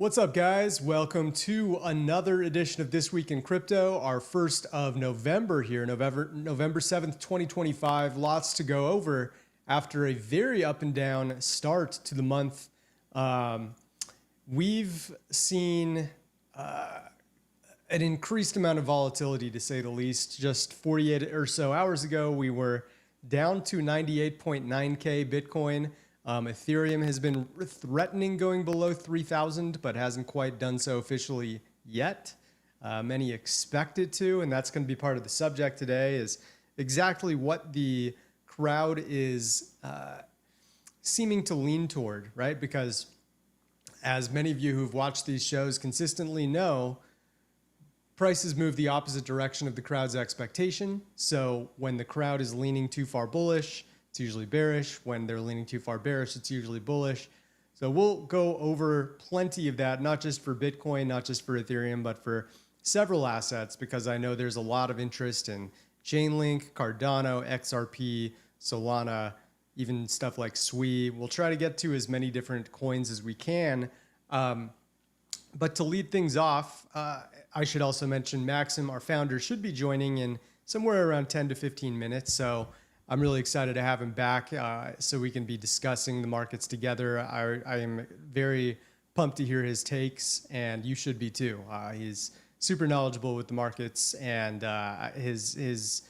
What's up, guys? Welcome to another edition of This Week in Crypto, our first of November here, November 7th, 2025. Lots to go over after a very up and down start to the month. We've seen an increased amount of volatility, to say the least. Just 48 or so hours ago, we were down to 98.9K Bitcoin. Ethereum has been threatening going below 3,000, but hasn't quite done so officially yet. Many expect it to, and that's going to be part of the subject today, is exactly what the crowd is seeming to lean toward, right? Because as many of you who've watched these shows consistently know, prices move the opposite direction of the crowd's expectation. So when the crowd is leaning too far bullish, it's usually bearish. When they're leaning too far bearish, it's usually bullish. So we'll go over plenty of that, not just for Bitcoin, not just for Ethereum, but for several assets, because I know there's a lot of interest in Chainlink, Cardano, XRP, Solana, even stuff like SWI. We'll try to get to as many different coins as we can. But to lead things off, I should also mention Maxim, our founder, should be joining in somewhere around 10 to 15 minutes. So I'm really excited to have him back so we can be discussing the markets together. I am very pumped to hear his takes, and you should be too. He's super knowledgeable with the markets, and his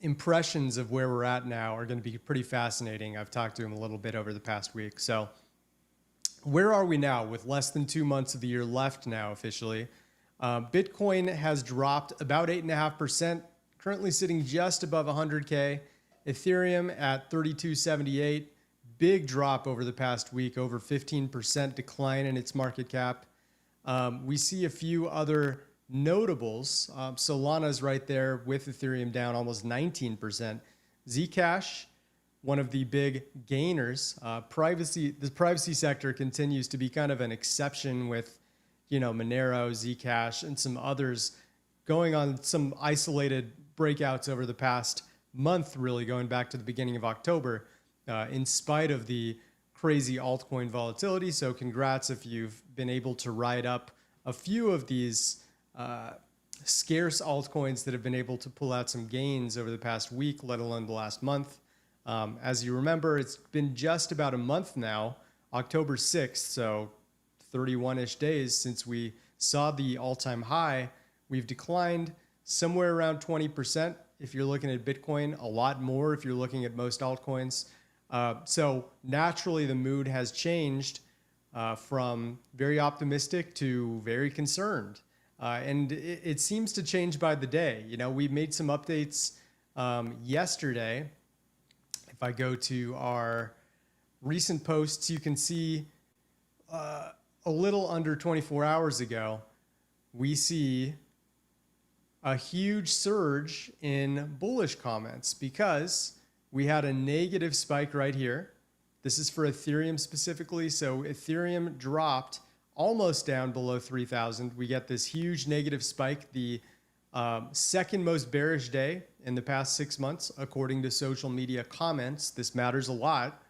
impressions of where we're at now are going to be pretty fascinating. I've talked to him a little bit over the past week. So where are we now with less than 2 months of the year left now officially? Bitcoin has dropped about 8.5%. Currently sitting just above 100K. Ethereum at 3278. Big drop over the past week, over 15% decline in its market cap. We see a few other notables. Solana's right there with Ethereum down almost 19%. ZCash, one of the big gainers. The privacy sector continues to be kind of an exception with, Monero, ZCash, and some others going on some isolated breakouts over the past month, really going back to the beginning of October, in spite of the crazy altcoin volatility. So congrats if you've been able to ride up a few of these scarce altcoins that have been able to pull out some gains over the past week, let alone the last month. As you remember, it's been just about a month now, October 6th, so 31-ish days since we saw the all-time high. We've declined somewhere around 20% if you're looking at Bitcoin, a lot more if you're looking at most altcoins. So naturally, the mood has changed from very optimistic to very concerned. And it seems to change by the day. We made some updates yesterday. If I go to our recent posts, you can see a little under 24 hours ago, we see a huge surge in bullish comments because we had a negative spike right here. This is for Ethereum specifically. So Ethereum dropped almost down below 3,000. We get this huge negative spike, the second most bearish day in the past 6 months, according to social media comments. This matters a lot.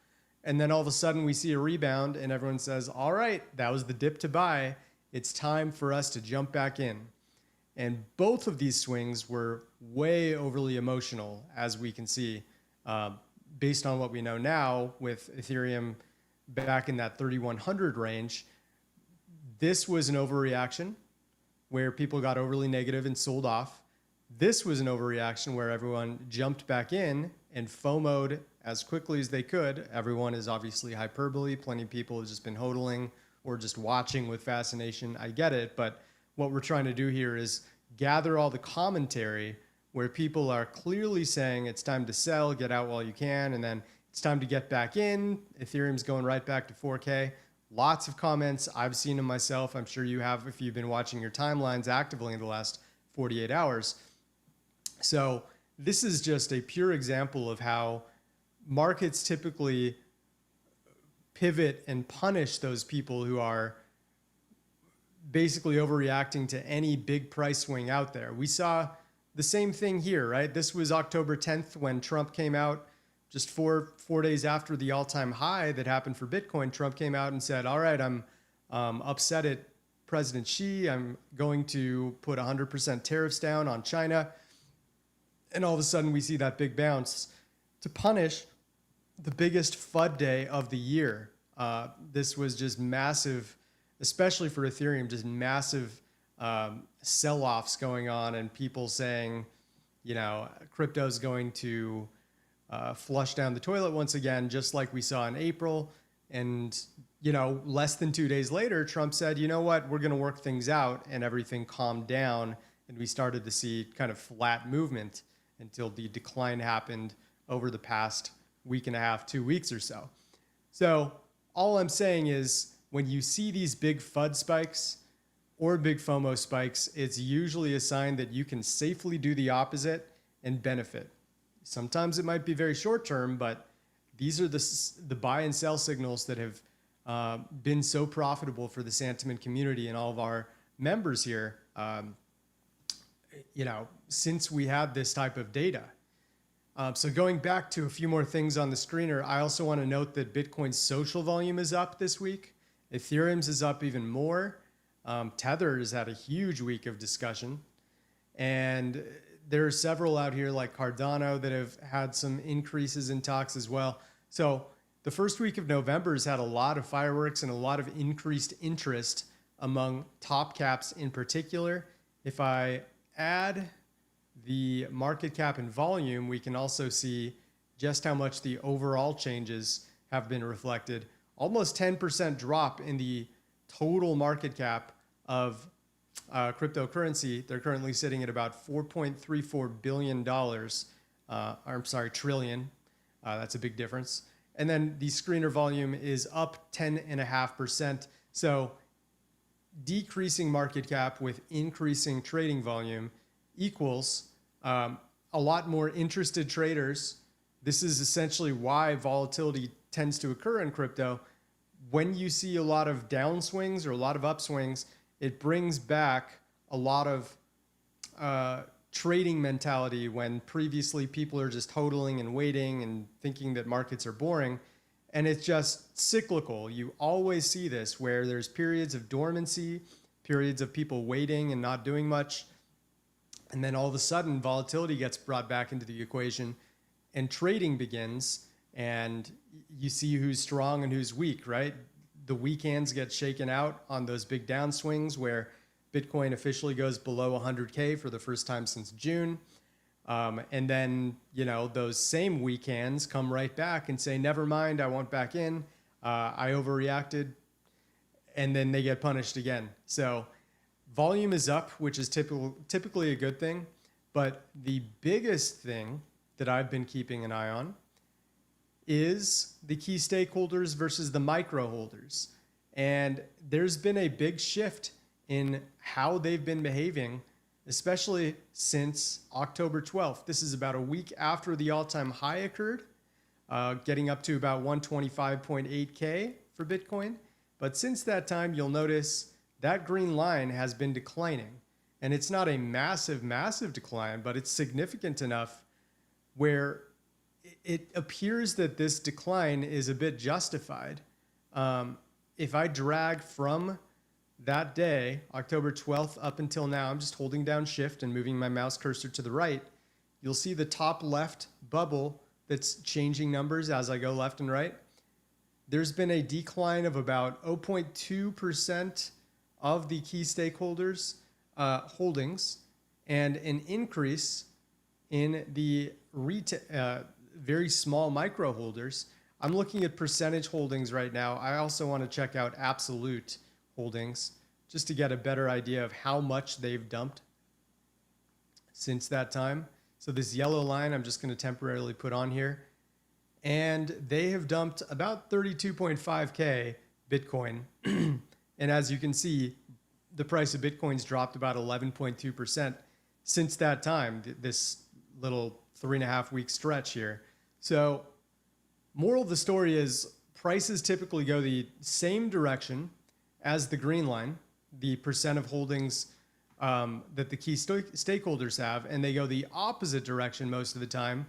And then all of a sudden we see a rebound and everyone says, all right, that was the dip to buy. It's time for us to jump back in. And both of these swings were way overly emotional, as we can see, based on what we know now with Ethereum back in that 3,100 range. This was an overreaction where people got overly negative and sold off. This was an overreaction where everyone jumped back in and FOMO'd as quickly as they could. Everyone is obviously hyperbole. Plenty of people have just been hodling or just watching with fascination. I get it, but what we're trying to do here is gather all the commentary where people are clearly saying it's time to sell, get out while you can, and then it's time to get back in. Ethereum's going right back to 4K. Lots of comments. I've seen them myself. I'm sure you have if you've been watching your timelines actively in the last 48 hours. So this is just a pure example of how markets typically pivot and punish those people who are basically overreacting to any big price swing out there. We saw the same thing here, right? This was October 10th when Trump came out just four days after the all-time high that happened for Bitcoin, Trump came out and said, all right, I'm upset at President Xi. I'm going to put 100% tariffs down on China. And all of a sudden we see that big bounce to punish the biggest FUD day of the year. This was just massive, especially for Ethereum, just massive sell-offs going on and people saying, you know, crypto's going to flush down the toilet once again, just like we saw in April. And, you know, less than 2 days later, Trump said, you know what, we're going to work things out, and everything calmed down. And we started to see kind of flat movement until the decline happened over the past week and a half, 2 weeks or so. So all I'm saying is when you see these big FUD spikes or big FOMO spikes, it's usually a sign that you can safely do the opposite and benefit. Sometimes it might be very short term, but these are the buy and sell signals that have been so profitable for the sentiment community and all of our members here, you know, since we had this type of data. So going back to a few more things on the screener, I also want to note that Bitcoin's social volume is up this week. Ethereum's is up even more. Tether has had a huge week of discussion. And there are several out here like Cardano that have had some increases in talks as well. So the first week of November has had a lot of fireworks and a lot of increased interest among top caps in particular. If I add the market cap and volume, we can also see just how much the overall changes have been reflected. Almost 10% drop in the total market cap of cryptocurrency. They're currently sitting at about $4.34 billion. I'm sorry, trillion. That's a big difference. And then the screener volume is up 10.5%. So decreasing market cap with increasing trading volume equals a lot more interested traders. This is essentially why volatility tends to occur in crypto. When you see a lot of downswings or a lot of upswings, it brings back a lot of trading mentality when previously people are just hodling and waiting and thinking that markets are boring. And it's just cyclical. You always see this where there's periods of dormancy, periods of people waiting and not doing much. And then all of a sudden volatility gets brought back into the equation and trading begins, and you see who's strong and who's weak, right? The weak hands get shaken out on those big downswings where Bitcoin officially goes below 100K for the first time since June. And then, you know, those same weak hands come right back and say, never mind, I won't back in. I overreacted. And then they get punished again. So volume is up, which is typically a good thing. But the biggest thing that I've been keeping an eye on is the key stakeholders versus the micro holders. And there's been a big shift in how they've been behaving, especially since October 12th. This is about a week after the all-time high occurred, getting up to about 125.8K for Bitcoin. But since that time, you'll notice that green line has been declining. And it's not a massive, massive decline, but it's significant enough where it appears that this decline is a bit justified. If I drag from that day, October 12th, up until now, I'm just holding down shift and moving my mouse cursor to the right. You'll see the top left bubble that's changing numbers as I go left and right. There's been a decline of about 0.2% of the key stakeholders' holdings and an increase in the very small micro holders. I'm looking at percentage holdings right now. I also want to check out absolute holdings just to get a better idea of how much they've dumped since that time. So this yellow line I'm just going to temporarily put on here. And they have dumped about 32.5K Bitcoin. And as you can see, the price of Bitcoin's dropped about 11.2% since that time, this little 3.5 week stretch here. So moral of the story is prices typically go the same direction as the green line, the percent of holdings that the key stakeholders have, and they go the opposite direction most of the time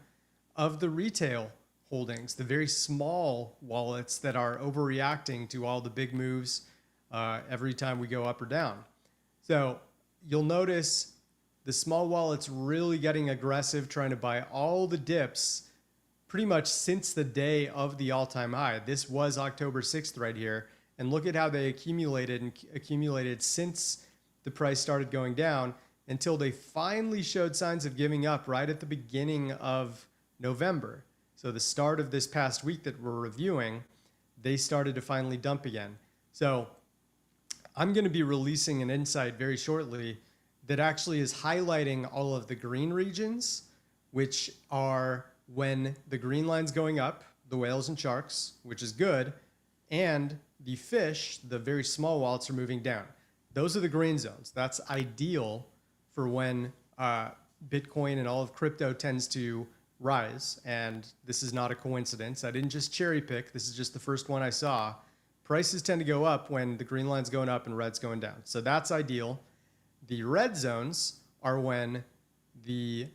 of the retail holdings, the very small wallets that are overreacting to all the big moves every time we go up or down. So you'll notice the small wallets really getting aggressive, trying to buy all the dips pretty much since the day of the all-time high. This was October 6th right here. And look at how they accumulated since the price started going down until they finally showed signs of giving up right at the beginning of November. So the start of this past week that we're reviewing, they started to finally dump again. So I'm going to be releasing an insight very shortly that actually is highlighting all of the green regions, which are when the green line's going up, the whales and sharks, which is good, and the fish, the very small wallets, are moving down. Those are the green zones. That's ideal for when Bitcoin and all of crypto tends to rise. And this is not a coincidence. I didn't just cherry pick. This is just the first one I saw. Prices tend to go up when the green line's going up and red's going down. So that's ideal. The red zones are when the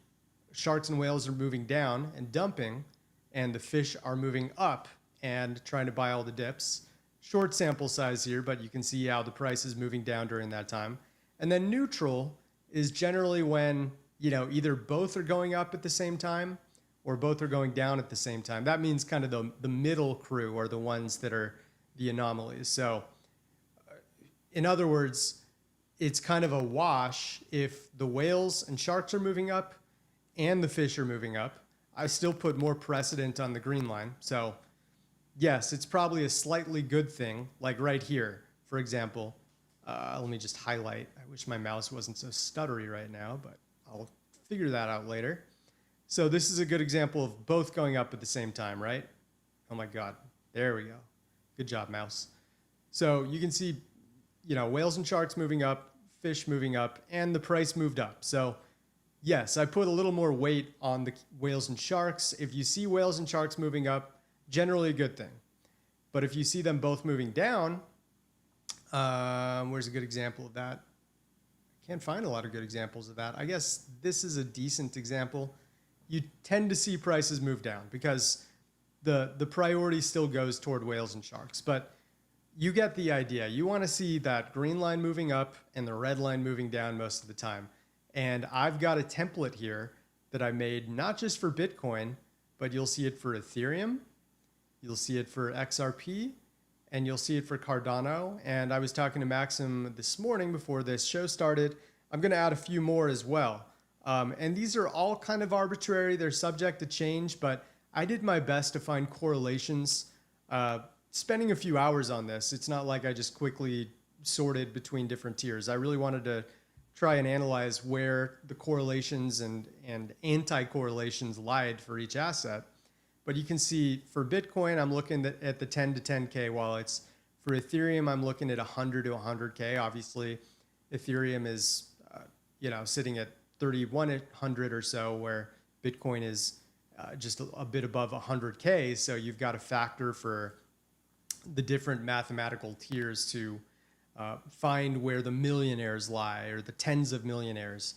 sharks and whales are moving down and dumping, and the fish are moving up and trying to buy all the dips. Short sample size here, but you can see how the price is moving down during that time. And then neutral is generally when, you know, either both are going up at the same time or both are going down at the same time. That means kind of the middle crew are the ones that are the anomalies. So in other words, it's kind of a wash if the whales and sharks are moving up and the fish are moving up. I still put more precedent on the green line. So yes, it's probably a slightly good thing, like right here, for example. Let me just highlight. I wish my mouse wasn't so stuttery right now, but I'll figure that out later. So this is a good example of both going up at the same time, right? Oh my God, there we go. Good job, mouse. So you can see, you know, whales and sharks moving up, fish moving up, and the price moved up. So yes, I put a little more weight on the whales and sharks. If you see whales and sharks moving up, generally a good thing. But if you see them both moving down, where's a good example of that? I can't find a lot of good examples of that. I guess this is a decent example. You tend to see prices move down because the priority still goes toward whales and sharks. But you get the idea. You want to see that green line moving up and the red line moving down most of the time. And I've got a template here that I made not just for Bitcoin, but you'll see it for Ethereum, you'll see it for XRP, and you'll see it for Cardano. And I was talking to Maxim this morning before this show started. I'm going to add a few more as well. And these are all kind of arbitrary. They're subject to change, but I did my best to find correlations. Spending a few hours on this, it's not like I just quickly sorted between different tiers. I really wanted to try and analyze where the correlations and anti-correlations lied for each asset. But you can see for Bitcoin, I'm looking at the 10 to 10K wallets. For Ethereum, I'm looking at 100 to 100K. Obviously, Ethereum is sitting at 3,100 or so, where Bitcoin is just a bit above 100K. So you've got a factor for the different mathematical tiers to find where the millionaires lie, or the tens of millionaires.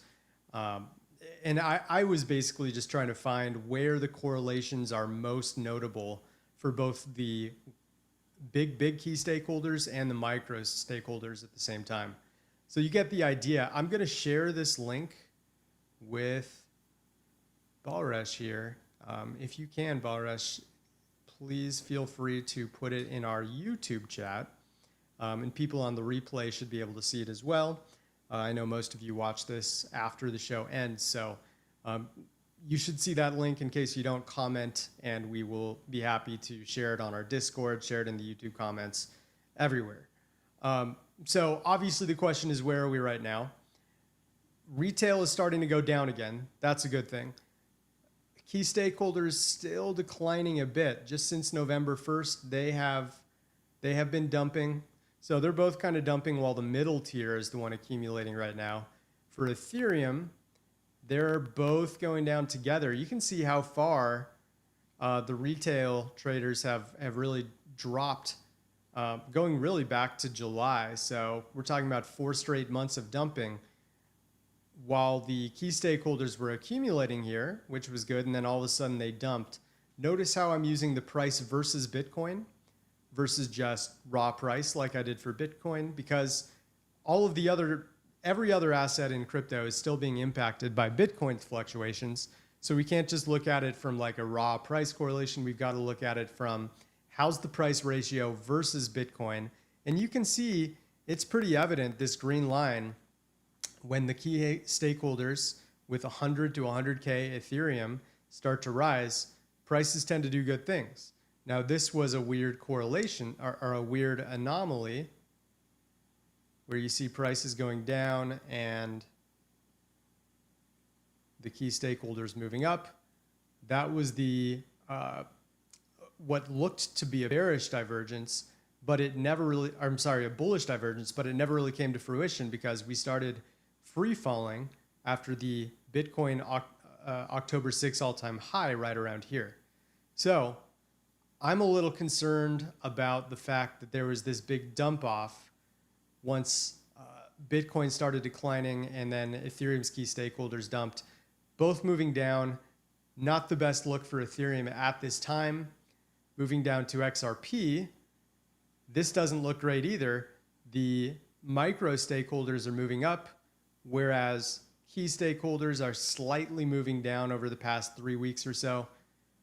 And I was basically just trying to find where the correlations are most notable for both the big key stakeholders and the micro stakeholders at the same time. So you get the idea. I'm going to share this link with Balresh here. If you can, Balresh, please feel free to put it in our YouTube chat. And people on the replay should be able to see it as well. I know most of you watch this after the show ends, so you should see that link in case you don't comment, and we will be happy to share it on our Discord, share it in the YouTube comments, everywhere. So obviously the question is, where are we right now? Retail is starting to go down again. That's a good thing. Key stakeholders still declining a bit. Just since November 1st, they have been dumping. So they're both kind of dumping, while the middle tier is the one accumulating right now. For Ethereum, they're both going down together. You can see how far the retail traders have really dropped, going really back to July. So we're talking about 4 straight months of dumping, while the key stakeholders were accumulating here, which was good, and then all of a sudden they dumped. Notice how I'm using the price versus Bitcoin versus just raw price like I did for Bitcoin, because every other asset in crypto is still being impacted by Bitcoin's fluctuations. So we can't just look at it from like a raw price correlation. We've got to look at it from how's the price ratio versus Bitcoin. And you can see it's pretty evident, this green line, when the key stakeholders with 100 to 100K Ethereum start to rise, prices tend to do good things. Now, this was a weird correlation or a weird anomaly where you see prices going down and the key stakeholders moving up. That was the what looked to be a bearish divergence, but it never really, I'm sorry, a bullish divergence, but it never really came to fruition because we started free falling after the Bitcoin October 6 all-time high right around here. So I'm a little concerned about the fact that there was this big dump off once Bitcoin started declining and then Ethereum's key stakeholders dumped, both moving down. Not the best look for Ethereum at this time. Moving down to XRP, this doesn't look great either. The micro stakeholders are moving up, whereas key stakeholders are slightly moving down over the past 3 weeks or so.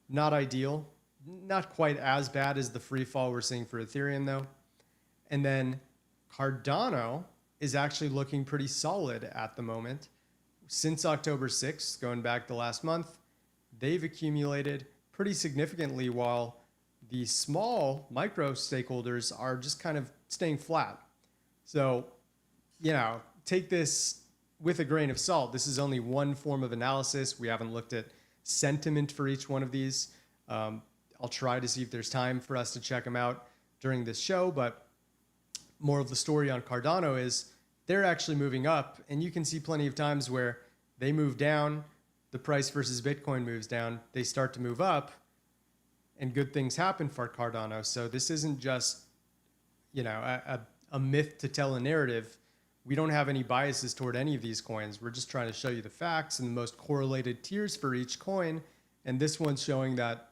Not ideal. Not quite as bad as the free fall we're seeing for Ethereum though. And then Cardano is actually looking pretty solid at the moment. Since October 6th, going back the last month, they've accumulated pretty significantly while the small micro stakeholders are just kind of staying flat. So, take this with a grain of salt. This is only one form of analysis. We haven't looked at sentiment for each one of these. I'll try to see if there's time for us to check them out during this show, but more of the story on Cardano is they're actually moving up, and you can see plenty of times where they move down, the price versus Bitcoin moves down, they start to move up, and good things happen for Cardano. So this isn't just, a myth to tell a narrative. We don't have any biases toward any of these coins. We're just trying to show you the facts and the most correlated tiers for each coin. And this one's showing that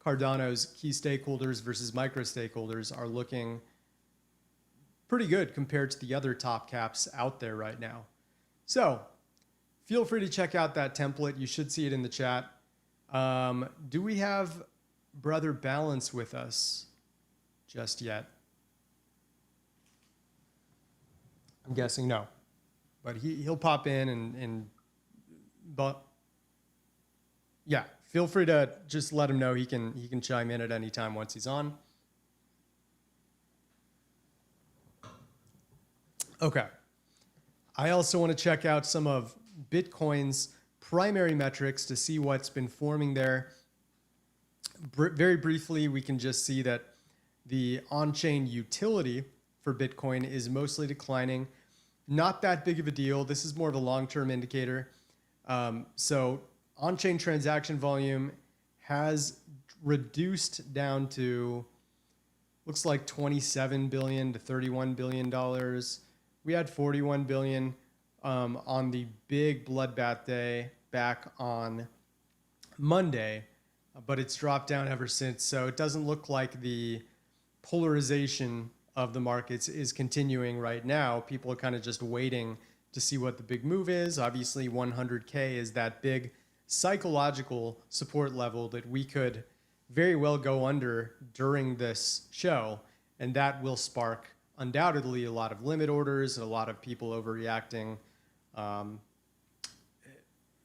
Cardano's key stakeholders versus micro stakeholders are looking pretty good compared to the other top caps out there right now. So feel free to check out that template. You should see it in the chat. Do we have Brother Balance with us just yet? I'm guessing no, but he'll pop in but yeah, feel free to just let him know he can chime in at any time once he's on. Okay. I also want to check out some of Bitcoin's primary metrics to see what's been forming there. Very briefly, we can just see that the on-chain utility for Bitcoin is mostly declining. Not that big of a deal. This is more of a long-term indicator. So on-chain transaction volume has reduced down to, looks like $27 billion to $31 billion. We had $41 billion on the big bloodbath day back on Monday, but it's dropped down ever since. So it doesn't look like the polarization of the markets is continuing right now. People are kind of just waiting to see what the big move is. Obviously, 100K is that big psychological support level that we could very well go under during this show, and that will spark undoubtedly a lot of limit orders and a lot of people overreacting.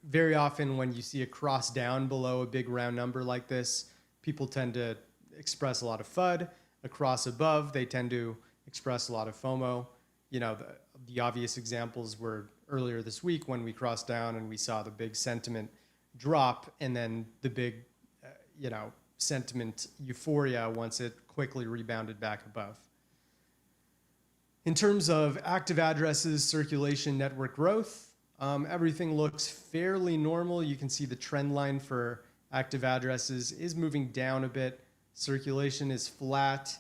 Very often when you see a cross down below a big round number like this, people tend to express a lot of FUD. A cross above, they tend to express a lot of FOMO. The obvious examples were earlier this week when we crossed down and we saw the big sentiment drop, and then the big, sentiment euphoria once it quickly rebounded back above. In terms of active addresses, circulation, network growth, everything looks fairly normal. You can see the trend line for active addresses is moving down a bit. Circulation is flat.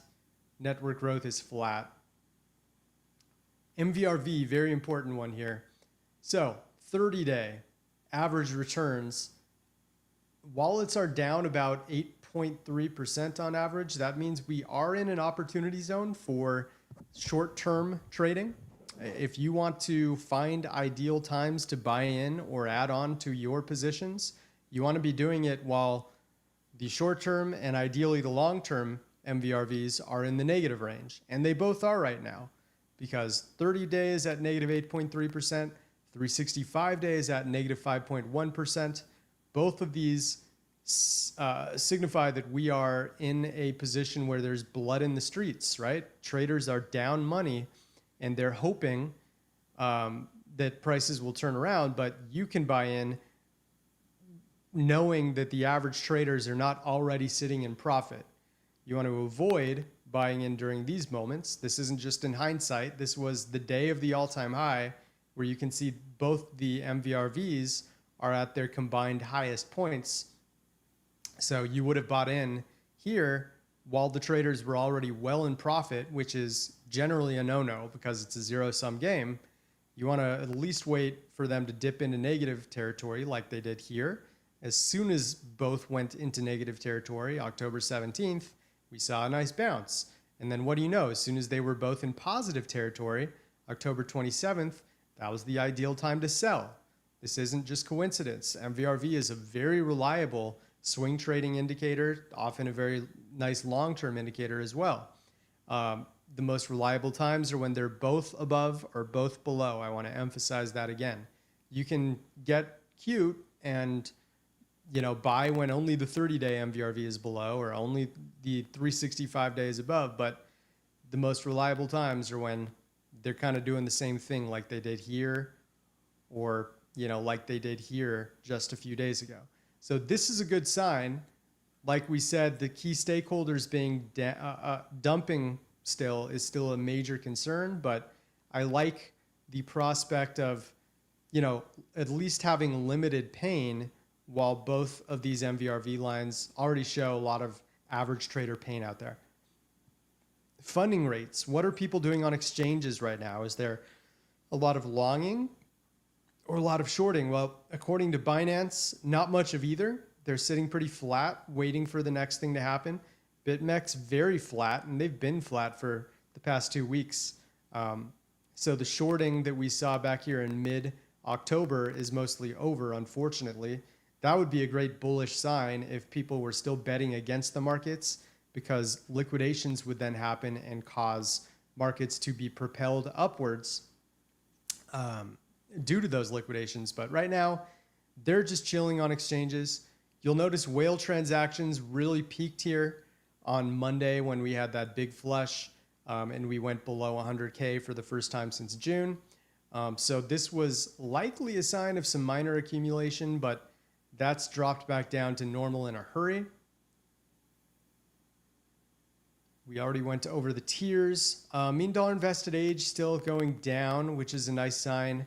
Network growth is flat. MVRV, very important one here. So 30-day average returns, wallets are down about 8.3% on average. That means we are in an opportunity zone for short-term trading. If you want to find ideal times to buy in or add on to your positions, you want to be doing it while the short-term and ideally the long-term MVRVs are in the negative range. And they both are right now, because 30 days at negative 8.3%, 365 days at negative 5.1%. Both of these signify that we are in a position where there's blood in the streets, right? Traders are down money and they're hoping that prices will turn around, but you can buy in knowing that the average traders are not already sitting in profit. You want to avoid buying in during these moments. This isn't just in hindsight. This was the day of the all-time high, where you can see both the MVRVs are at their combined highest points. So you would have bought in here while the traders were already well in profit, which is generally a no-no because it's a zero-sum game. You want to at least wait for them to dip into negative territory like they did here. As soon as both went into negative territory, October 17th, we saw a nice bounce. And then what do you know? As soon as they were both in positive territory, October 27th, that was the ideal time to sell. This isn't just coincidence. MVRV is a very reliable swing trading indicator, often a very nice long-term indicator as well. The most reliable times are when they're both above or both below. I want to emphasize that again. You can get cute and buy when only the 30-day MVRV is below or only the 365 days above, but the most reliable times are when they're kind of doing the same thing like they did here or, like they did here just a few days ago. So this is a good sign. Like we said, the key stakeholders being dumping still is still a major concern, but I like the prospect of, at least having limited pain while both of these MVRV lines already show a lot of average trader pain out there. Funding rates. What are people doing on exchanges right now? Is there a lot of longing or a lot of shorting? Well, according to Binance, not much of either. They're sitting pretty flat, waiting for the next thing to happen. BitMEX, very flat, and they've been flat for the past 2 weeks. So the shorting that we saw back here in mid-October is mostly over, unfortunately. That would be a great bullish sign if people were still betting against the markets, because liquidations would then happen and cause markets to be propelled upwards due to those liquidations. But right now, they're just chilling on exchanges. You'll notice whale transactions really peaked here on Monday when we had that big flush and we went below 100K for the first time since June. So this was likely a sign of some minor accumulation, but that's dropped back down to normal in a hurry. We already went over the tiers. Mean dollar invested age still going down, which is a nice sign.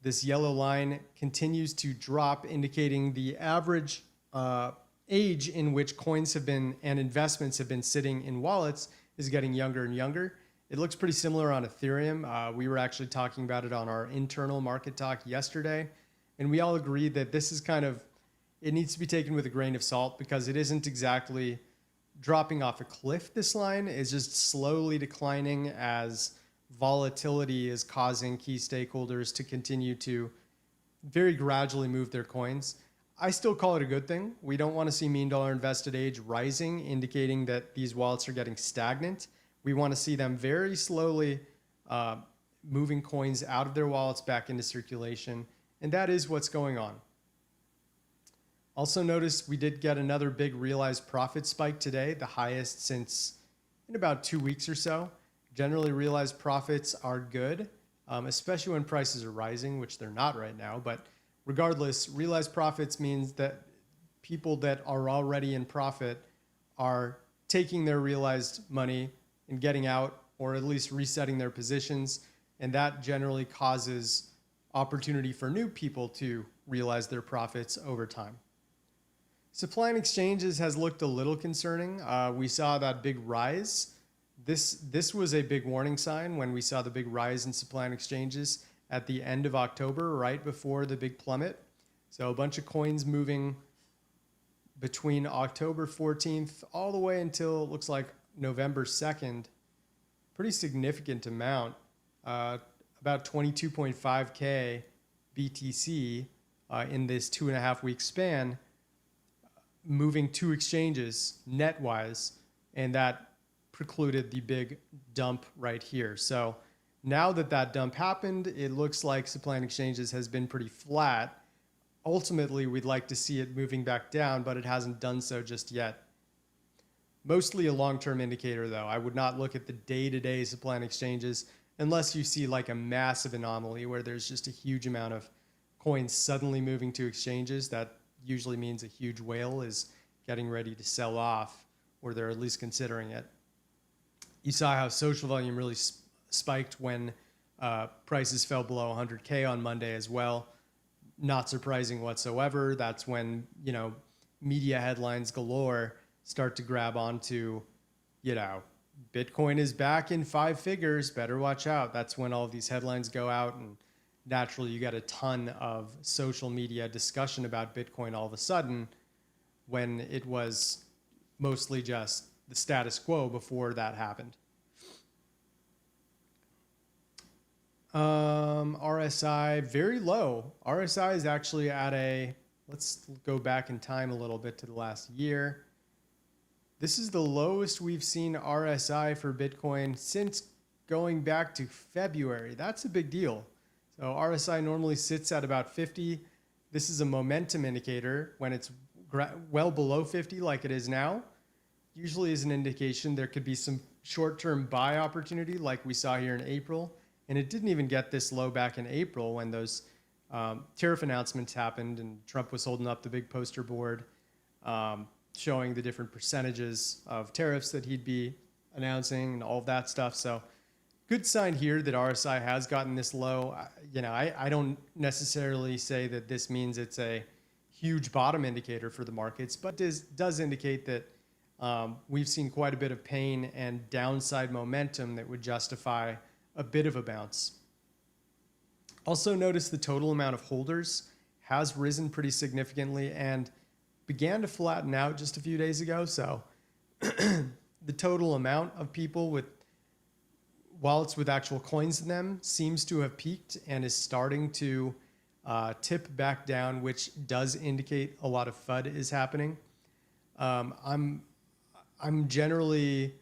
This yellow line continues to drop, indicating the average age in which coins have been and investments have been sitting in wallets is getting younger and younger. It looks pretty similar on Ethereum. We were actually talking about it on our internal market talk yesterday. And we all agree that this is it needs to be taken with a grain of salt because it isn't exactly dropping off a cliff. This line is just slowly declining as volatility is causing key stakeholders to continue to very gradually move their coins. I still call it a good thing. We don't want to see mean dollar invested age rising, indicating that these wallets are getting stagnant. We want to see them very slowly moving coins out of their wallets back into circulation. And that is what's going on. Also notice we did get another big realized profit spike today, the highest since in about 2 weeks or so. Generally, realized profits are good, especially when prices are rising, which they're not right now. But regardless, realized profits means that people that are already in profit are taking their realized money and getting out, or at least resetting their positions. And that generally causes opportunity for new people to realize their profits over time. Supply and exchanges has looked a little concerning. We saw that big rise. This was a big warning sign when we saw the big rise in supply and exchanges at the end of October, right before the big plummet. So a bunch of coins moving between October 14th all the way until it looks like November 2nd, pretty significant amount, about 22.5K BTC in this 2.5 week span, moving two exchanges net wise, and that precluded the big dump right here. So now that that dump happened, it looks like supply and exchanges has been pretty flat. Ultimately, we'd like to see it moving back down, but it hasn't done so just yet. Mostly a long-term indicator, though. I would not look at the day-to-day supply and exchanges unless you see like a massive anomaly where there's just a huge amount of coins suddenly moving to exchanges. That usually means a huge whale is getting ready to sell off, or they're at least considering it. You saw how social volume really spiked when prices fell below 100K on Monday as well. Not surprising whatsoever. That's when, media headlines galore start to grab onto, Bitcoin is back in 5 figures, better watch out. That's when all of these headlines go out, and naturally you got a ton of social media discussion about Bitcoin all of a sudden, when it was mostly just the status quo before that happened. RSI very low. RSI is actually at let's go back in time a little bit to the last year. This is the lowest we've seen RSI for Bitcoin since going back to February. That's a big deal. So RSI normally sits at about 50. This is a momentum indicator. When it's well below 50 like it is now, usually is an indication there could be some short-term buy opportunity like we saw here in April. And it didn't even get this low back in April when those tariff announcements happened and Trump was holding up the big poster board showing the different percentages of tariffs that he'd be announcing and all of that stuff. So good sign here that RSI has gotten this low. I don't necessarily say that this means it's a huge bottom indicator for the markets, but does indicate that we've seen quite a bit of pain and downside momentum that would justify a bit of a bounce. Also notice the total amount of holders has risen pretty significantly and began to flatten out just a few days ago. So the total amount of people with wallets with actual coins in them seems to have peaked and is starting to tip back down, which does indicate a lot of FUD is happening. I'm generally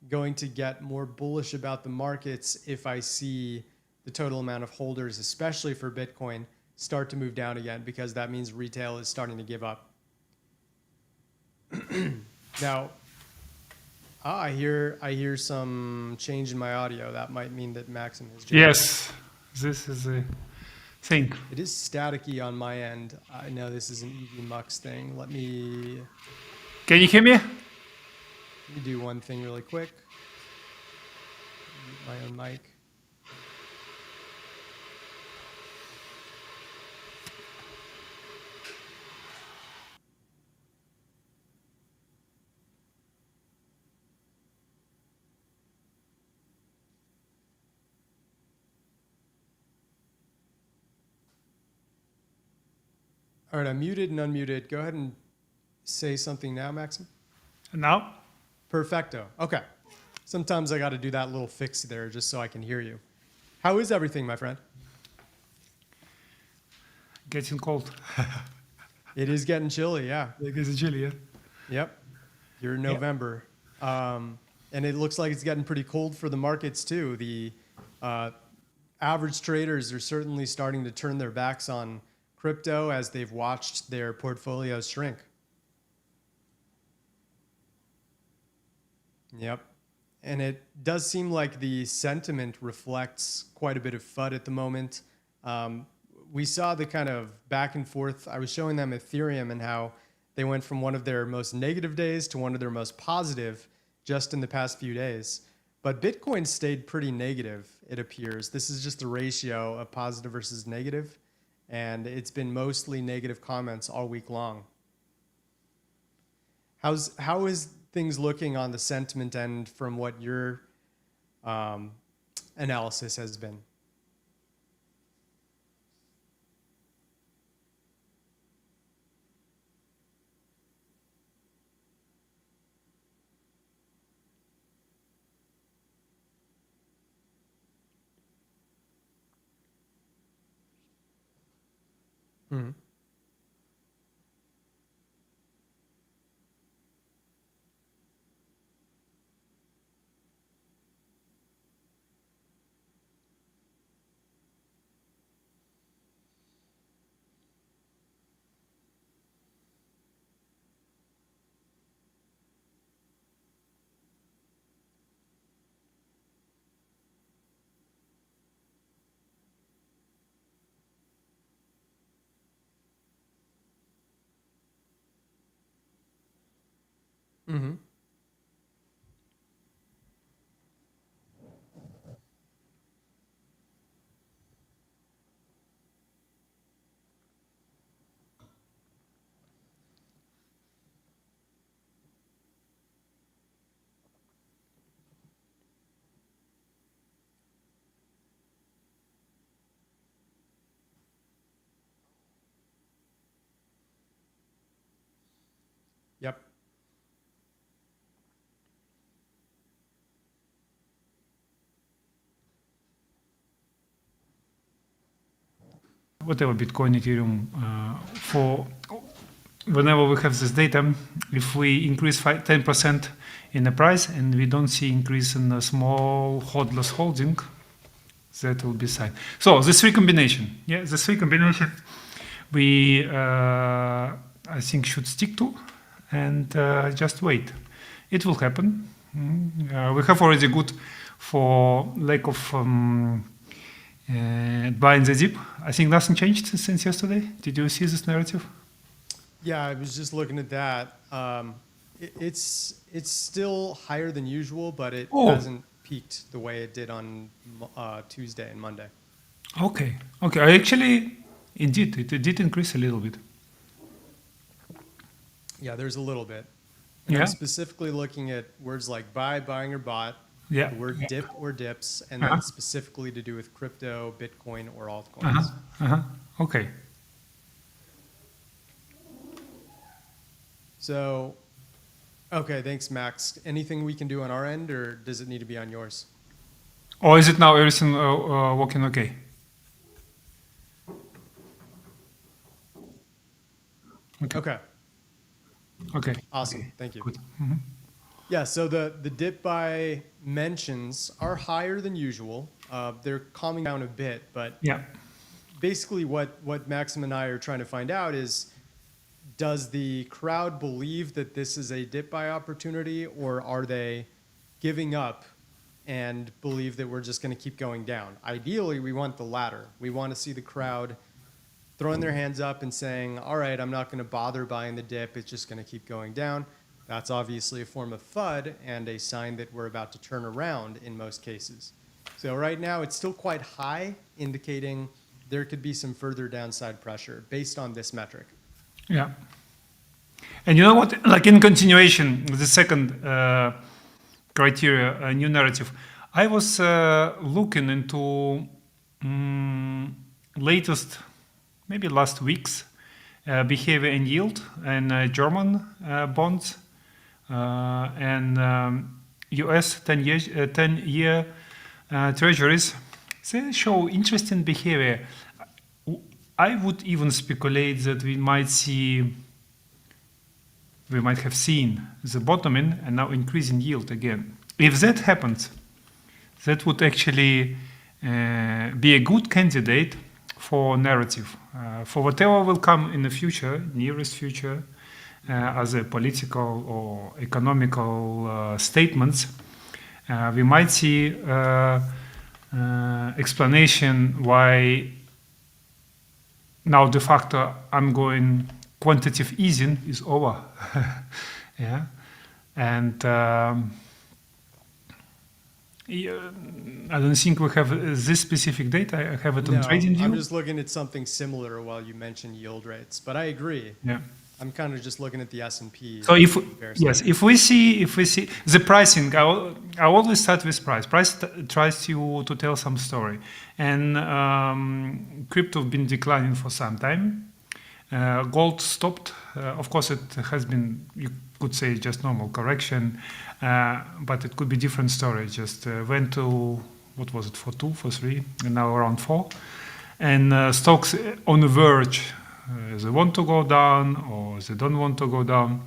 going to get more bullish about the markets if I see the total amount of holders, especially for Bitcoin, start to move down again, because that means retail is starting to give up. Now, I hear some change in my audio. That might mean that Maxim is joining. Yes, this is a thing. It is staticky on my end. I know this is an EV Mux thing. Let me Can you hear me? Let me do one thing really quick. Mute my own mic. All right, I'm muted and unmuted. Go ahead and say something now, Maxim. Now? Perfecto. Okay. Sometimes I got to do that little fix there just so I can hear you. How is everything, my friend? Getting cold. It is getting chilly, yeah. It gets chilly, yeah? Yep. You're in November. Yep. And it looks like it's getting pretty cold for the markets too. The average traders are certainly starting to turn their backs on crypto as they've watched their portfolios shrink. Yep. And it does seem like the sentiment reflects quite a bit of FUD at the moment. We saw the kind of back and forth. I was showing them Ethereum and how they went from one of their most negative days to one of their most positive just in the past few days. But Bitcoin stayed pretty negative, it appears. This is just the ratio of positive versus negative. And it's been mostly negative comments all week long. How is things looking on the sentiment end from what your analysis has been? Mhm. Mhm. Yep. Whatever Bitcoin, Ethereum, for whenever we have this data, if we increase 10% in the price and we don't see increase in the small hodless holding, that will be sign. So the three combination, we I think should stick to and just wait. It will happen. We have already good for lack of buying the dip. I think nothing changed since yesterday. Did you see this narrative? Yeah, I was just looking at that. It's still higher than usual, but it hasn't peaked the way it did on Tuesday and Monday. Okay. I actually, indeed, it did increase a little bit. Yeah, there's a little bit. And I'm specifically looking at words like buy, buying, or bought. Yeah. The word dip or dips, and then specifically to do with crypto, Bitcoin, or altcoins. Okay. So, okay, thanks, Max. Anything we can do on our end, or does it need to be on yours? Or is it now everything working okay? Okay. Awesome. Thank you. Good. Yeah, so the dip buy mentions are higher than usual. They're calming down a bit, but basically what Maxim and I are trying to find out is, does the crowd believe that this is a dip buy opportunity, or are they giving up and believe that we're just going to keep going down? Ideally, we want the latter. We want to see the crowd throwing their hands up and saying, all right, I'm not going to bother buying the dip. It's just going to keep going down. That's obviously a form of FUD and a sign that we're about to turn around in most cases. So right now, it's still quite high, indicating there could be some further downside pressure based on this metric. Yeah. And you know what? Like in continuation, the second criteria, a new narrative, I was looking into latest, maybe last week's behavior and yield and German bonds and US 10-year treasuries. They show interesting behavior. I would even speculate that we might have seen the bottoming and now increasing yield again. If that happens, that would actually be a good candidate for narrative, for whatever will come in the future, nearest future, as a political or economical statements. We might see explanation why now de facto I'm going quantitative easing is over. Yeah, and I don't think we have this specific data. I have it on TradingView. I'm just looking at something similar while you mention yield rates, but I agree. Yeah, I'm kind of just looking at the S&P. So if we see the pricing, I always start with price. Price tries to tell some story, and crypto been declining for some time. Gold stopped. Of course, it has been, you could say, just normal correction, but it could be different story. Just went to, what was it, for 2, for 3, and now around 4. And stocks on the verge they want to go down or they don't want to go down.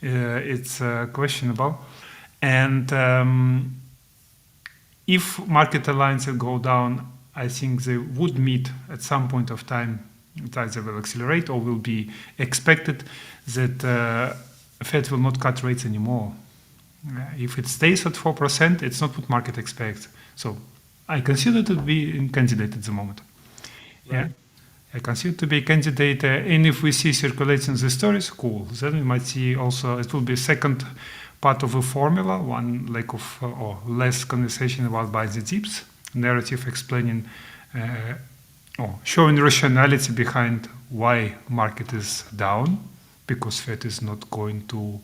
It's questionable. And if market aligns and go down, I think they would meet at some point of time. It either will accelerate or will be expected that Fed will not cut rates anymore. If it stays at 4%, it's not what market expects. So I consider it to be a candidate at the moment. Right. Yeah, I consider it to be a candidate. And if we see circulating the stories, cool. Then we might see also it will be a second part of a formula, one lack of or less conversation about buying the dips, narrative explaining or showing rationality behind why market is down, because Fed is not going to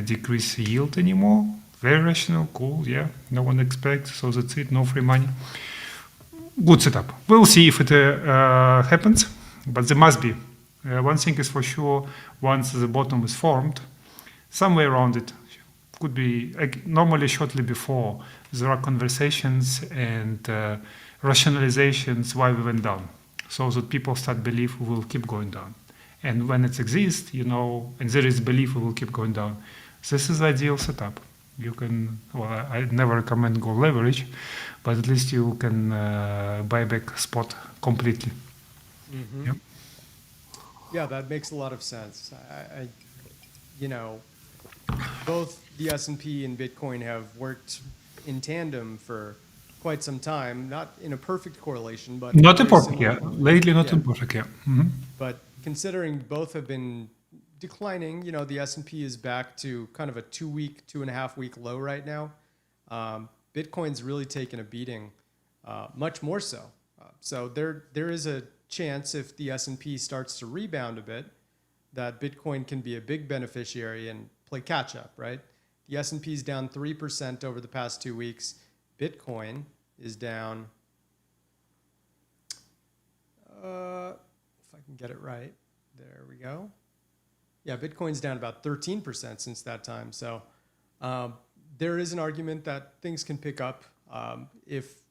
decrease yield anymore. Very rational, cool, yeah. No one expects, so that's it. No free money. Good setup. We'll see if it happens, but there must be. One thing is for sure, once the bottom is formed, somewhere around it, could be normally shortly before, there are conversations and rationalizations why we went down, so that people start believe we will keep going down. And when it exists, and there is belief we will keep going down, this is the ideal setup. You can, I never recommend go leverage, but at least you can buy back spot completely. Mm-hmm. Yep. Yeah, that makes a lot of sense. Both the S&P and Bitcoin have worked in tandem for quite some time, not in a perfect correlation, but not a very perfect, similar. yeah. Lately, not Yeah. a perfect, yeah. Mm-hmm. But considering both have been declining, the S&P is back to kind of a 2.5 week low right now. Bitcoin's really taken a beating, much more so. So there is a chance if the S&P starts to rebound a bit, that Bitcoin can be a big beneficiary and play catch up, right? The S&P is down 3% over the past 2 weeks. Bitcoin is down, if I can get it right, there we go. Yeah, Bitcoin's down about 13% since that time. So there is an argument that things can pick up if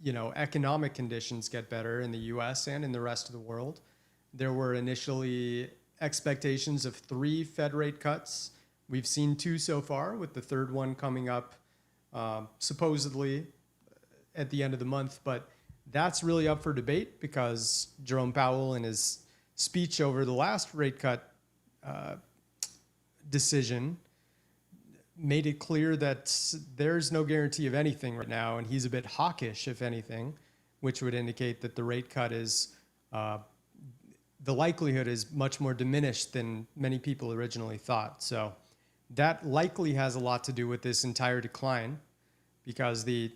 economic conditions get better in the US and in the rest of the world. There were initially expectations of 3 Fed rate cuts. We've seen 2 so far, with the third one coming up supposedly at the end of the month. But that's really up for debate, because Jerome Powell, in his speech over the last rate cut decision, made it clear that there's no guarantee of anything right now, and he's a bit hawkish, if anything, which would indicate that the rate cut is, the likelihood is much more diminished than many people originally thought. So that likely has a lot to do with this entire decline, because the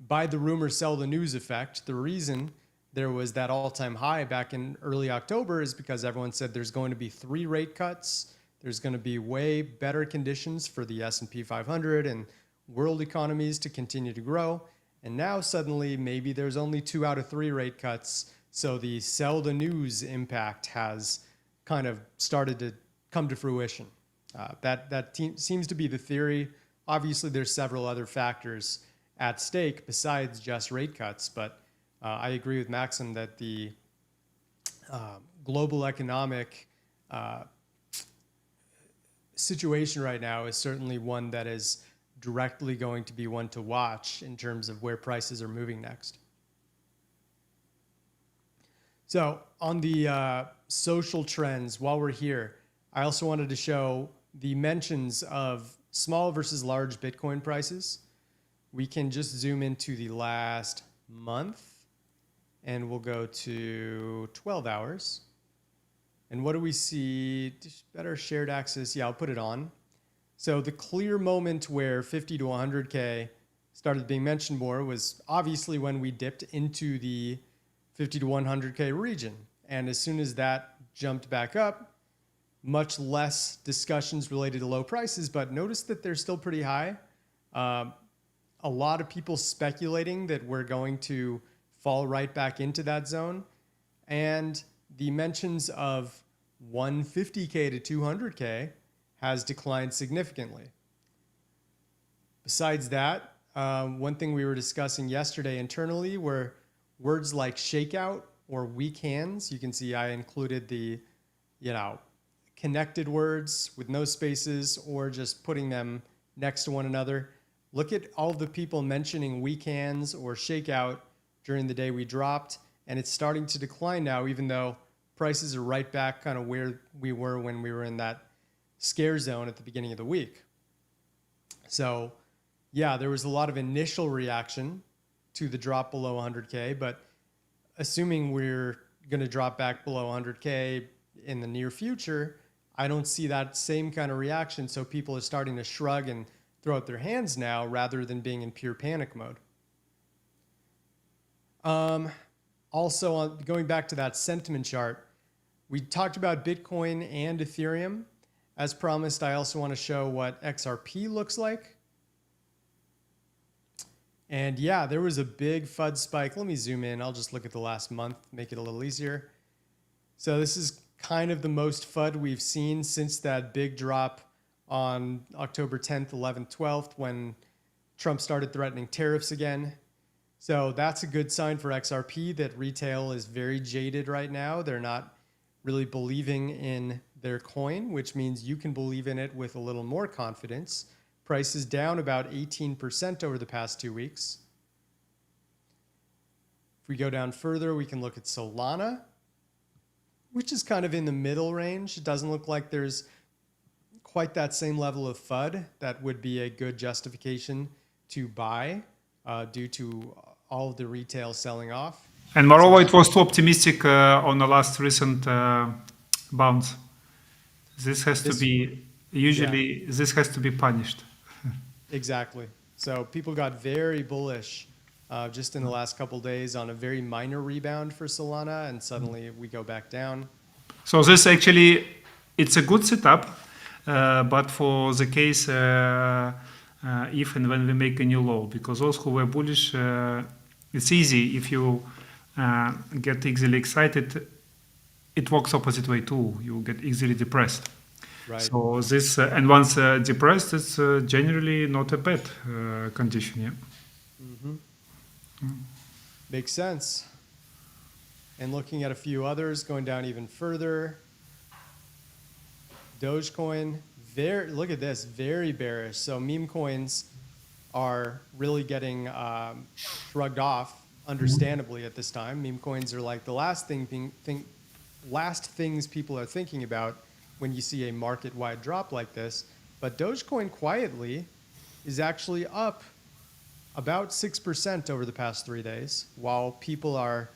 buy the rumor, sell the news effect. The reason there was that all-time high back in early October is because everyone said there's going to be 3 rate cuts. There's going to be way better conditions for the S&P 500 and world economies to continue to grow. And now suddenly maybe there's only 2 out of 3 rate cuts. So the sell the news impact has kind of started to come to fruition. That seems to be the theory. Obviously, there's several other factors at stake besides just rate cuts. But I agree with Maxim that the global economic situation right now is certainly one that is directly going to be one to watch in terms of where prices are moving next. So on the social trends, while we're here, I also wanted to show the mentions of small versus large Bitcoin prices. We can just zoom into the last month, and we'll go to 12 hours. And what do we see? Better shared access. Yeah, I'll put it on. So the clear moment where 50 to 100K started being mentioned more was obviously when we dipped into the 50 to 100K region. And as soon as that jumped back up, much less discussions related to low prices, but notice that they're still pretty high. A lot of people speculating that we're going to fall right back into that zone. And the mentions of 150K to 200K has declined significantly. Besides that, one thing we were discussing yesterday internally were words like shakeout or weak hands. You can see I included the, connected words with no spaces or just putting them next to one another. Look at all the people mentioning weak hands or shakeout during the day we dropped, and it's starting to decline now, even though prices are right back kind of where we were when we were in that scare zone at the beginning of the week. So yeah, there was a lot of initial reaction to the drop below 100K, but assuming we're going to drop back below 100K in the near future, I don't see that same kind of reaction. So people are starting to shrug and throw out their hands now rather than being in pure panic mode. Also, going back to that sentiment chart, we talked about Bitcoin and Ethereum. As promised, I also want to show what XRP looks like. And yeah, there was a big FUD spike. Let me zoom in. I'll just look at the last month, make it a little easier. So this is kind of the most FUD we've seen since that big drop on October 10th, 11th, 12th, when Trump started threatening tariffs again. So that's a good sign for XRP that retail is very jaded right now. They're not really believing in their coin, which means you can believe in it with a little more confidence. Price is down about 18% over the past 2 weeks. If we go down further, we can look at Solana, which is kind of in the middle range. It doesn't look like there's quite that same level of FUD that would be a good justification to buy due to all of the retail selling off. And moreover, it was too optimistic on the last recent bounce. This has to be, usually, this has to be punished. Exactly. So people got very bullish just in the last couple of days on a very minor rebound for Solana, and suddenly we go back down. So this actually, it's a good setup, but for the case if and when we make a new low, because those who were bullish, it's easy if you get easily excited, it works opposite way too. You get easily depressed. Right. So this, and once depressed, it's generally not a bad condition, yeah. Mm-hmm. Makes sense. And looking at a few others, going down even further, Dogecoin, look at this, very bearish. So meme coins are really getting shrugged off, understandably, at this time. Meme coins are like the last things people are thinking about when you see a market-wide drop like this. But Dogecoin quietly is actually up about 6% over the past 3 days, while people are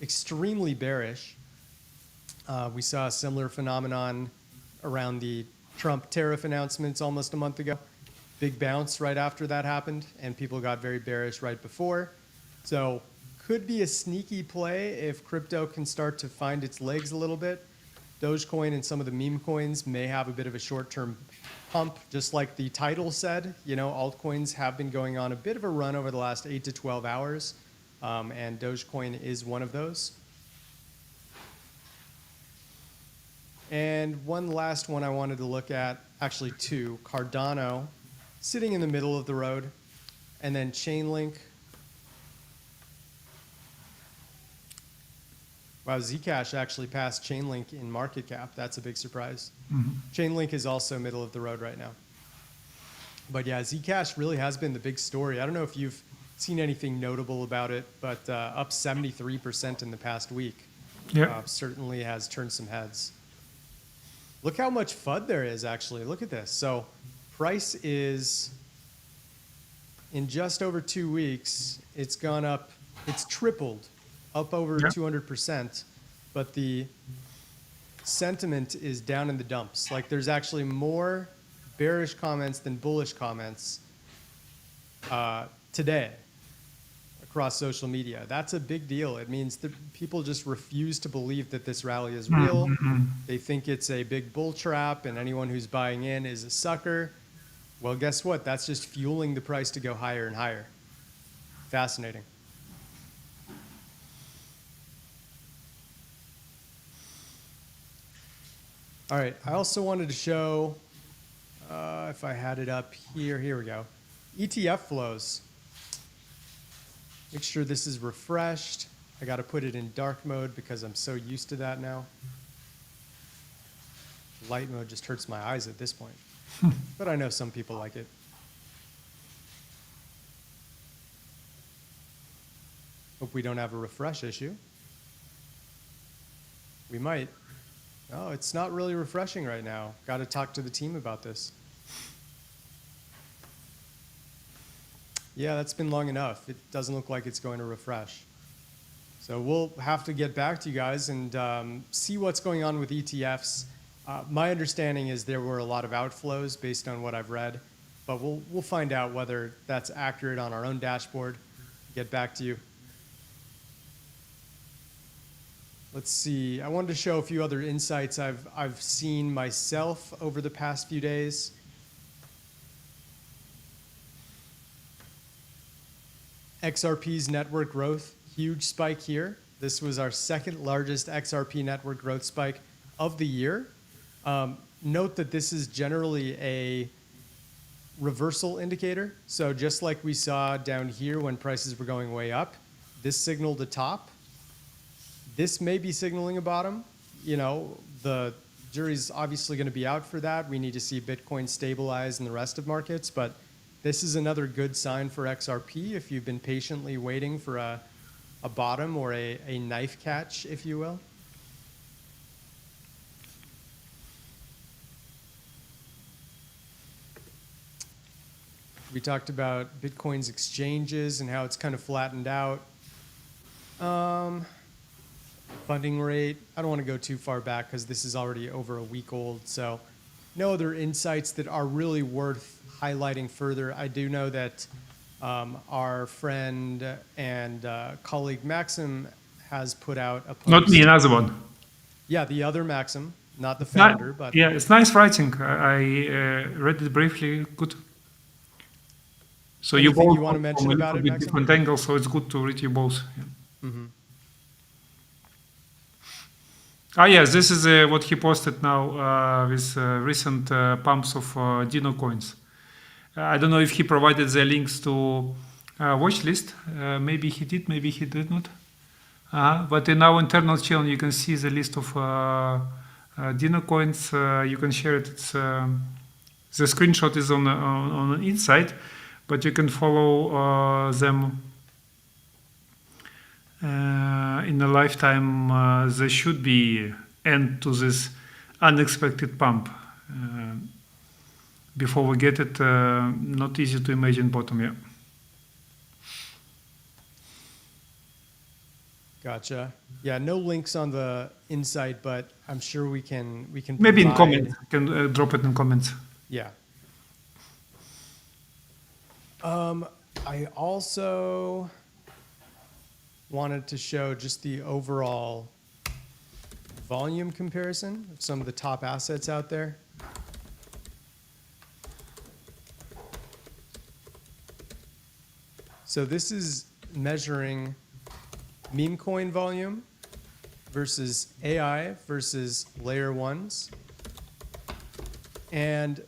extremely bearish. We saw a similar phenomenon around the Trump tariff announcements almost a month ago. Big bounce right after that happened, and people got very bearish right before. So could be a sneaky play if crypto can start to find its legs a little bit. Dogecoin and some of the meme coins may have a bit of a short-term pump, just like the title said. Altcoins have been going on a bit of a run over the last 8 to 12 hours, and Dogecoin is one of those. And one last one I wanted to look at, actually two, Cardano, sitting in the middle of the road, and then Chainlink. Wow, ZCash actually passed Chainlink in market cap. That's a big surprise. Mm-hmm. Chainlink is also middle of the road right now. But yeah, ZCash really has been the big story. I don't know if you've seen anything notable about it, but up 73% in the past week. Yeah. Certainly has turned some heads. Look how much FUD there is, actually. Look at this. So price is, in just over 2 weeks, it's gone up, it's tripled, up over 200%. But the sentiment is down in the dumps. Like, there's actually more bearish comments than bullish comments today across social media. That's a big deal. It means that people just refuse to believe that this rally is real. Mm-hmm. They think it's a big bull trap, and anyone who's buying in is a sucker. Well, guess what? That's just fueling the price to go higher and higher. Fascinating. All right, I also wanted to show, if I had it up here, here we go. ETF flows. Make sure this is refreshed. I got to put it in dark mode because I'm so used to that now. Light mode just hurts my eyes at this point. But I know some people like it. Hope we don't have a refresh issue. We might. Oh, it's not really refreshing right now. Got to talk to the team about this. Yeah, that's been long enough. It doesn't look like it's going to refresh. So we'll have to get back to you guys and see what's going on with ETFs. My understanding is there were a lot of outflows based on what I've read, but we'll find out whether that's accurate on our own dashboard. Get back to you. Let's see. I wanted to show a few other insights I've seen myself over the past few days. XRP's network growth, huge spike here. This was our second largest XRP network growth spike of the year. Note that this is generally a reversal indicator. So just like we saw down here when prices were going way up, this signaled a top. This may be signaling a bottom. You know, the jury's obviously going to be out for that. We need to see Bitcoin stabilize in the rest of markets, but this is another good sign for XRP if you've been patiently waiting for a bottom or a knife catch, if you will. We talked about Bitcoin's exchanges and how it's kind of flattened out. Funding rate, I don't want to go too far back because this is already over a week old. So no other insights that are really worth highlighting further. I do know that our friend and colleague Maxim has put out a post. Not me, another one. Yeah, the other Maxim, not the founder, but yeah, it's nice writing. I read it briefly. Good. So you anything both you want to mention about it, Maxim? different angles, so it's good to read you both. Yeah. Mm-hmm. Yes, this is what he posted now with recent pumps of Dino coins. I don't know if he provided the links to watch list. Maybe he did, maybe he did not. But in our internal channel, you can see the list of Dino coins. You can share it. It's, the screenshot is on the inside, but you can follow them in a lifetime. There should be end to this unexpected pump. Before we get it, not easy to imagine bottom. Yeah. Gotcha. Yeah, no links on the insight, but I'm sure we can Maybe in provide- comments. You can drop it in comments. Yeah. I also wanted to show just the overall volume comparison of some of the top assets out there. So this is measuring meme coin volume versus AI versus layer ones. And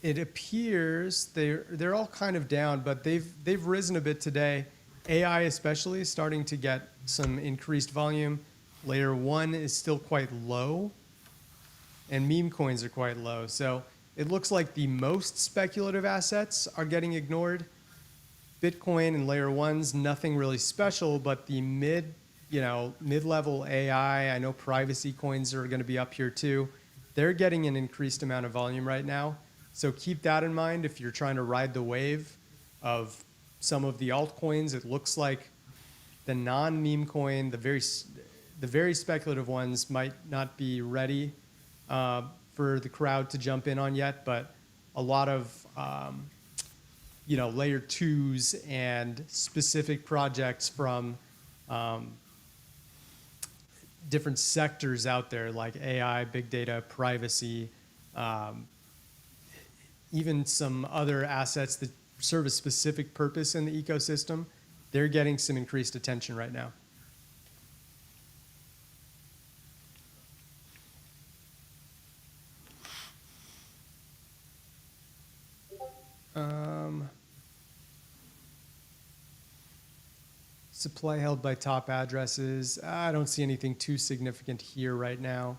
it appears they're all kind of down, but they've risen a bit today. AI especially is starting to get some increased volume. Layer one is still quite low, and meme coins are quite low. So it looks like the most speculative assets are getting ignored. Bitcoin and layer ones, nothing really special, but the mid-level AI, I know privacy coins are going to be up here too. They're getting an increased amount of volume right now. So keep that in mind if you're trying to ride the wave of some of the altcoins. It looks like the non-meme coin, the very speculative ones might not be ready for the crowd to jump in on yet, but a lot of layer twos and specific projects from different sectors out there like AI, big data, privacy, even some other assets that serve a specific purpose in the ecosystem, they're getting some increased attention right now. Supply held by top addresses. I don't see anything too significant here right now.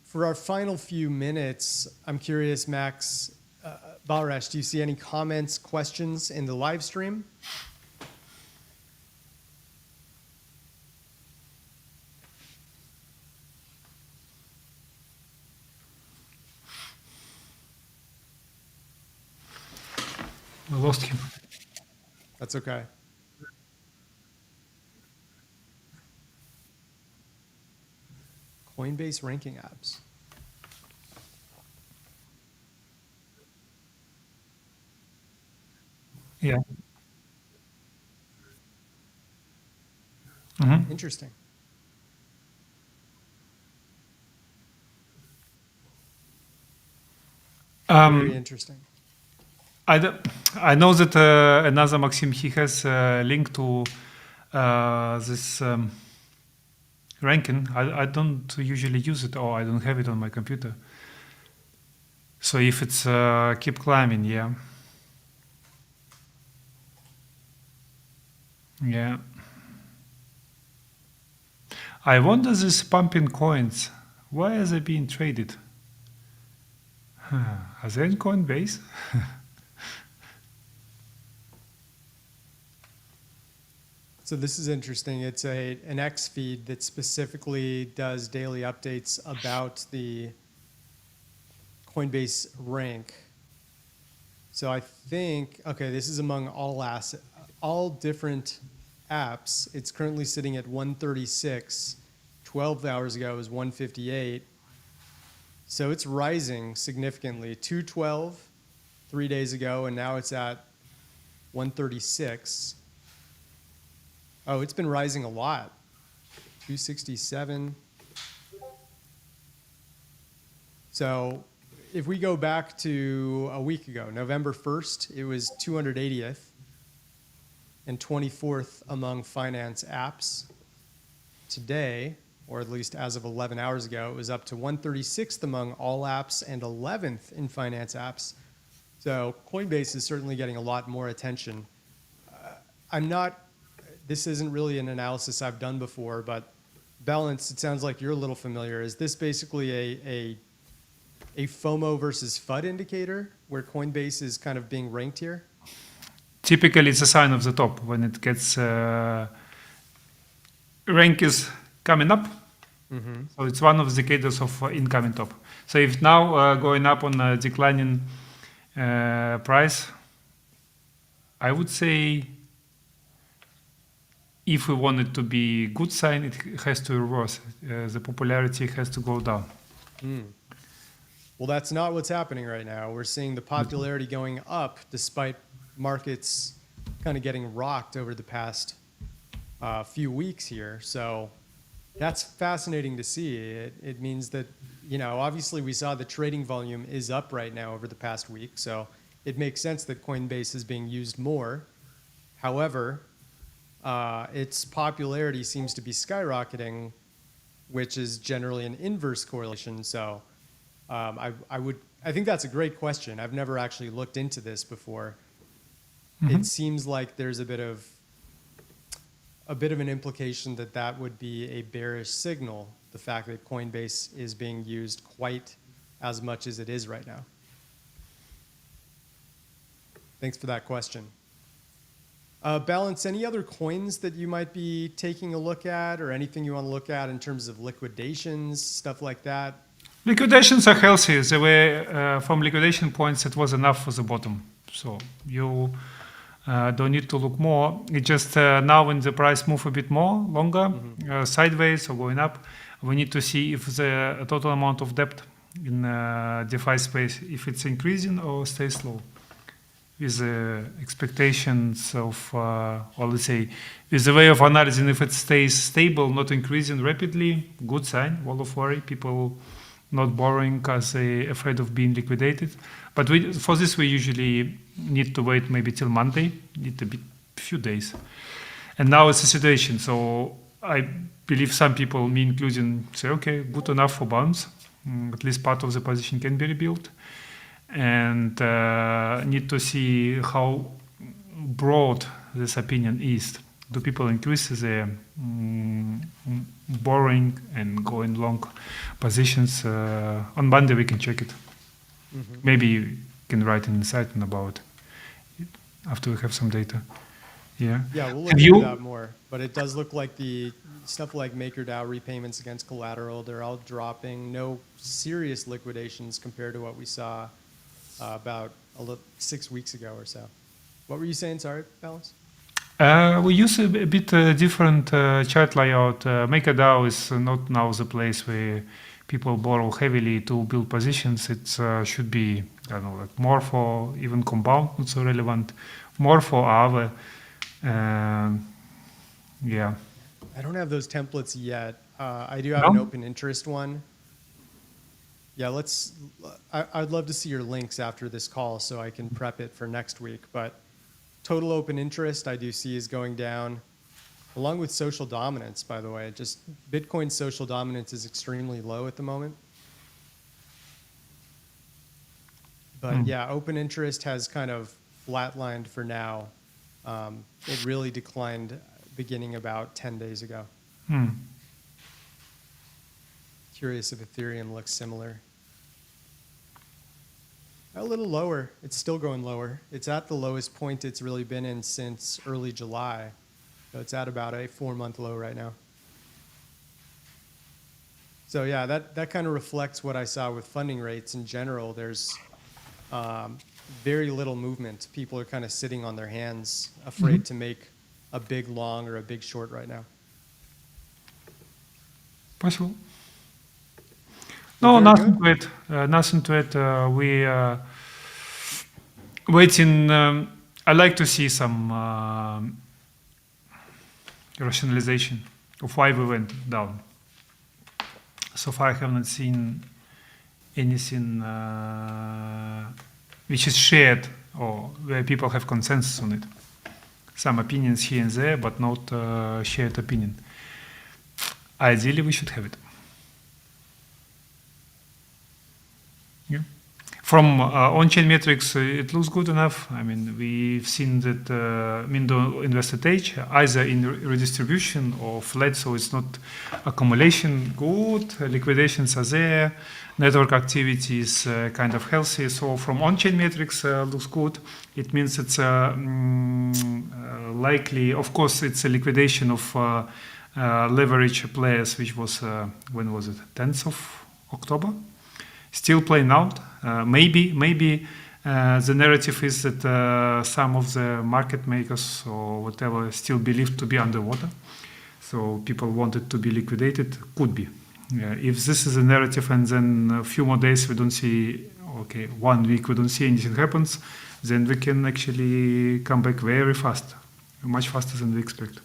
For our final few minutes, I'm curious, Max, Balrash, do you see any comments, questions in the live stream? We lost him. That's okay. Coinbase ranking apps. Yeah. Interesting. Very interesting. I know that another Maxim, he has a link to this ranking. I don't usually use it, or I don't have it on my computer. So if it's keep climbing, yeah. Yeah. I wonder these pumping coins, why are they being traded? Are they in Coinbase? So this is interesting. It's an X feed that specifically does daily updates about the Coinbase rank. So I think, okay, this is among all different apps. It's currently sitting at 136. 12 hours ago it was 158. So it's rising significantly. 212 3 days ago, and now it's at 136. Oh, it's been rising a lot. 267. So if we go back to a week ago, November 1st, it was 280th and 24th among finance apps. Today, or at least as of 11 hours ago, it was up to 136th among all apps and 11th in finance apps. So Coinbase is certainly getting a lot more attention. This isn't really an analysis I've done before, but Balance, it sounds like you're a little familiar. Is this basically a FOMO versus FUD indicator where Coinbase is kind of being ranked here? Typically, it's a sign of the top when it gets rank is coming up. So it's one of the indicators of incoming top. So if now going up on a declining price, I would say if we want it to be good sign, it has to reverse. The popularity has to go down. Well, that's not what's happening right now. We're seeing the popularity going up despite markets kind of getting rocked over the past few weeks here. So that's fascinating to see. It means that, obviously we saw the trading volume is up right now over the past week. So it makes sense that Coinbase is being used more. However, its popularity seems to be skyrocketing, which is generally an inverse correlation. So I think that's a great question. I've never actually looked into this before. It seems like there's a bit of an implication that would be a bearish signal, the fact that Coinbase is being used quite as much as it is right now. Thanks for that question. Balance, any other coins that you might be taking a look at, or anything you want to look at in terms of liquidations, stuff like that? Liquidations are healthy. They were, from liquidation points, it was enough for the bottom. So you don't need to look more. It just now when the price move a bit more, longer, sideways or going up, we need to see if the total amount of debt in DeFi space, if it's increasing or stays low. With the expectations of, or let's say, with the way of analyzing, if it stays stable, not increasing rapidly, good sign, wall of worry, people not borrowing because they're afraid of being liquidated. But for this, we usually need to wait maybe till Monday, need a few days. And now it's a situation. So I believe some people, me including, say, okay, good enough for bounce. At least part of the position can be rebuilt. And need to see how broad this opinion eased? Do people increase their borrowing and go in long positions? On Monday we can check it. Maybe you can write an insight about it after we have some data. Yeah. Yeah, we'll look into that more. But it does look like the stuff like MakerDAO repayments against collateral, they're all dropping. No serious liquidations compared to what we saw about 6 weeks ago or so. What were you saying? Sorry, Balance? We use a bit different chart layout. MakerDAO is not now the place where people borrow heavily to build positions. It should be, I don't know, like more for even compound, not so relevant, more for our, yeah. I don't have those templates yet. I do have an open interest one. Yeah, I'd love to see your links after this call so I can prep it for next week. But total open interest I do see is going down, along with social dominance, by the way. Just Bitcoin's social dominance is extremely low at the moment. But yeah, open interest has kind of flatlined for now. It really declined beginning about 10 days ago. Curious if Ethereum looks similar. A little lower. It's still going lower. It's at the lowest point it's really been in since early July. So it's at about a 4-month low right now. So yeah, that kind of reflects what I saw with funding rates in general. There's very little movement. People are kind of sitting on their hands, afraid to make a big long or a big short right now. Possible. No, nothing to it. Nothing to it. We waiting. I like to see some rationalization of why we went down. So far, I have not seen anything which is shared or where people have consensus on it. Some opinions here and there, but not shared opinion. Ideally, we should have it. Yeah. From on-chain metrics, it looks good enough. I mean, we've seen that Mindo invested age either in redistribution or flat, so it's not accumulation. Good, liquidations are there, network activity is kind of healthy. So from on-chain metrics, looks good. It means it's likely, of course, it's a liquidation of leverage players, which was when was it? 10th of October. Still playing out. Maybe the narrative is that some of the market makers or whatever still believed to be underwater. So people wanted to be liquidated. Could be. If this is a narrative and then a few more days we don't see, okay, 1 week we don't see anything happens, then we can actually come back very fast, much faster than we expect.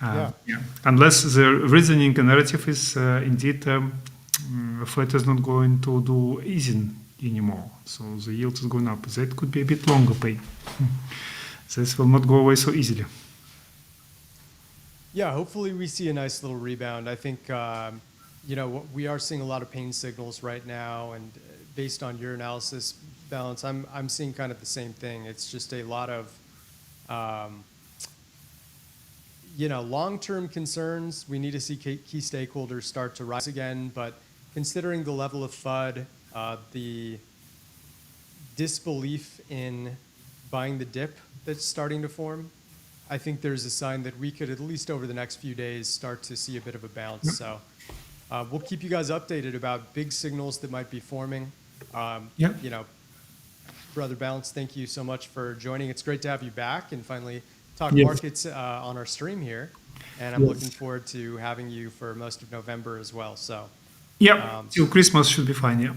Yeah. Unless the reasoning and narrative is indeed Fed is not going to do easing anymore, so the yield is going up. That could be a bit longer pay. This will not go away so easily. Yeah, hopefully we see a nice little rebound. I think we are seeing a lot of pain signals right now, and based on your analysis, Balance, I'm seeing kind of the same thing. It's just a lot of long-term concerns. We need to see key stakeholders start to rise again, but considering the level of FUD, the disbelief in buying the dip that's starting to form, I think there's a sign that we could, at least over the next few days, start to see a bit of a bounce. So we'll keep you guys updated about big signals that might be forming. Brother Balance, thank you so much for joining. It's great to have you back and finally talk markets on our stream here. And I'm looking forward to having you for most of November as well. So. Yeah, till Christmas should be fine, yeah.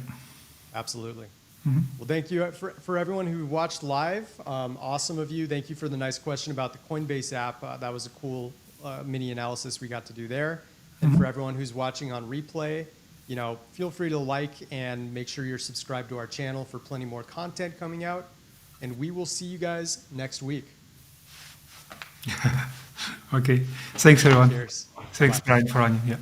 Absolutely. Well, thank you for everyone who watched live. Awesome of you. Thank you for the nice question about the Coinbase app. That was a cool mini analysis we got to do there. And for everyone who's watching on replay, feel free to like and make sure you're subscribed to our channel for plenty more content coming out. And we will see you guys next week. Okay. Thanks, everyone. Cheers. Thanks, Brian, for running. Yeah.